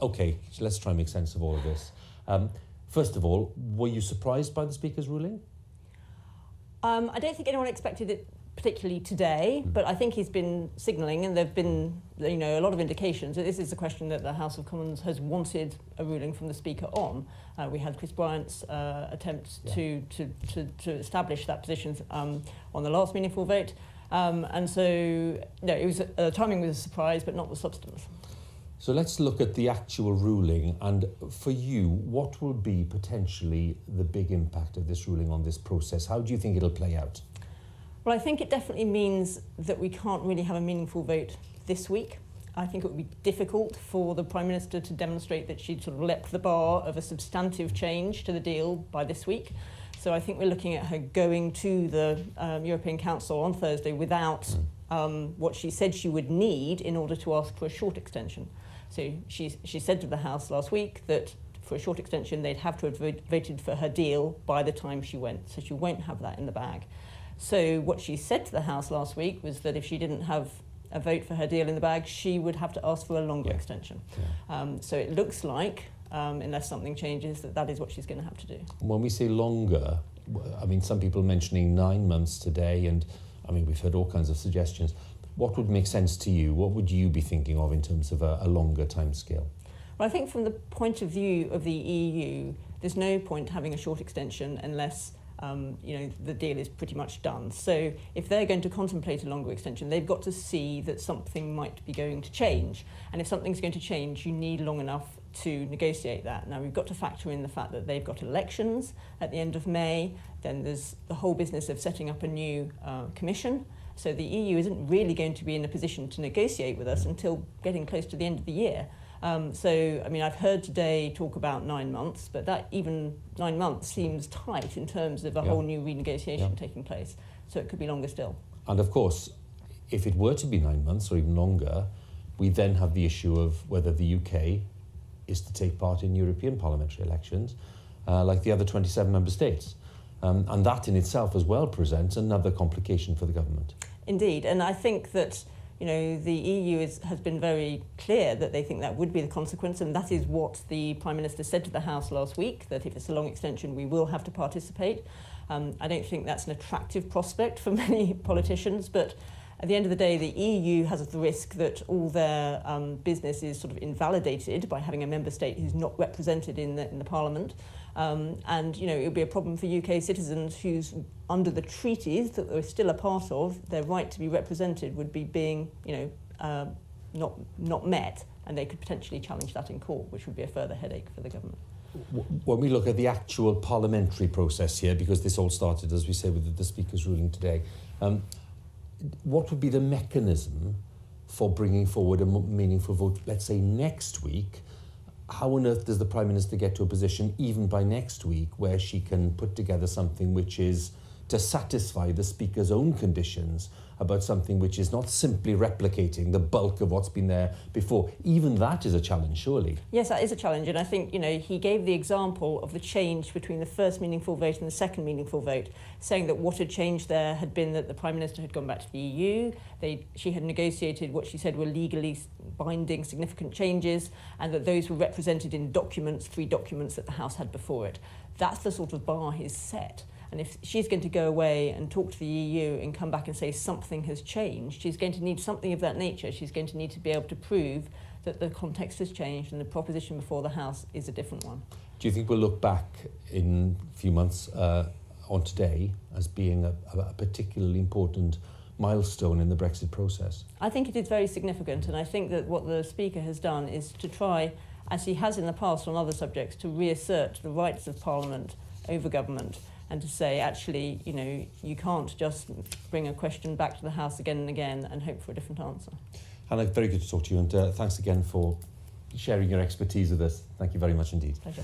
OK, so let's try and make sense of all of this. First of all, were you surprised by the Speaker's ruling? I don't think anyone expected it particularly today, but I think he's been signalling, and there have been, a lot of indications that this is a question that the House of Commons has wanted a ruling from the Speaker on. We had Chris Bryant's attempt to establish that position on the last meaningful vote, and so it was timing was a surprise, but not the substance. So let's look at the actual ruling, and for you, what will be potentially the big impact of this ruling on this process? How do you think it'll play out? Well, I think it definitely means that we can't really have a meaningful vote this week. I think it would be difficult for the Prime Minister to demonstrate that she'd sort of leapt the bar of a substantive change to the deal by this week. So I think we're looking at her going to the European Council on Thursday without what she said she would need in order to ask for a short extension. So she said to the House last week that for a short extension they'd have to have voted for her deal by the time she went. So she won't have that in the bag. So what she said to the House last week was that if she didn't have a vote for her deal in the bag, she would have to ask for a longer extension. Yeah. So it looks like, unless something changes, that is what she's going to have to do. When we say longer, I mean, some people mentioning 9 months today, and I mean, we've heard all kinds of suggestions. What would make sense to you? What would you be thinking of in terms of a longer timescale? Well, I think from the point of view of the EU, there's no point having a short extension unless the deal is pretty much done. So if they're going to contemplate a longer extension, they've got to see that something might be going to change. And if something's going to change, you need long enough to negotiate that. Now, we've got to factor in the fact that they've got elections at the end of May. Then there's the whole business of setting up a new commission. So the EU isn't really going to be in a position to negotiate with us until getting close to the end of the year. I've heard today talk about 9 months, but that even 9 months seems tight in terms of a whole new renegotiation taking place. So it could be longer still. And of course, if it were to be 9 months or even longer, we then have the issue of whether the UK is to take part in European parliamentary elections, like the other 27 member states. And that in itself as well presents another complication for the government. Indeed, and I think that the EU has been very clear that they think that would be the consequence, and that is what the Prime Minister said to the House last week, that if it's a long extension, we will have to participate. I don't think that's an attractive prospect for many politicians, but at the end of the day, the EU has the risk that all their business is sort of invalidated by having a member state who's not represented in the Parliament. It would be a problem for UK citizens who's under the treaties that we're still a part of, their right to be represented would be being, not met, and they could potentially challenge that in court, which would be a further headache for the government. When we look at the actual parliamentary process here, because this all started, as we say, with the Speaker's ruling today, what would be the mechanism for bringing forward a meaningful vote, let's say next week? How on earth does the Prime Minister get to a position, even by next week, where she can put together something which is to satisfy the Speaker's own conditions about something which is not simply replicating the bulk of what's been there before? Even that is a challenge, surely. Yes, that is a challenge, and I think, he gave the example of the change between the first meaningful vote and the second meaningful vote, saying that what had changed there had been that the Prime Minister had gone back to the EU, she had negotiated what she said were legally binding significant changes, and that those were represented in documents, 3 documents that the House had before it. That's the sort of bar he's set. And if she's going to go away and talk to the EU and come back and say something has changed, she's going to need something of that nature. She's going to need to be able to prove that the context has changed and the proposition before the House is a different one. Do you think we'll look back in a few months on today as being a particularly important milestone in the Brexit process? I think it is very significant, and I think that what the Speaker has done is to try, as he has in the past on other subjects, to reassert the rights of Parliament over government, and to say, actually, you can't just bring a question back to the House again and again and hope for a different answer. Hannah, very good to talk to you, and thanks again for sharing your expertise with us. Thank you very much indeed. Pleasure.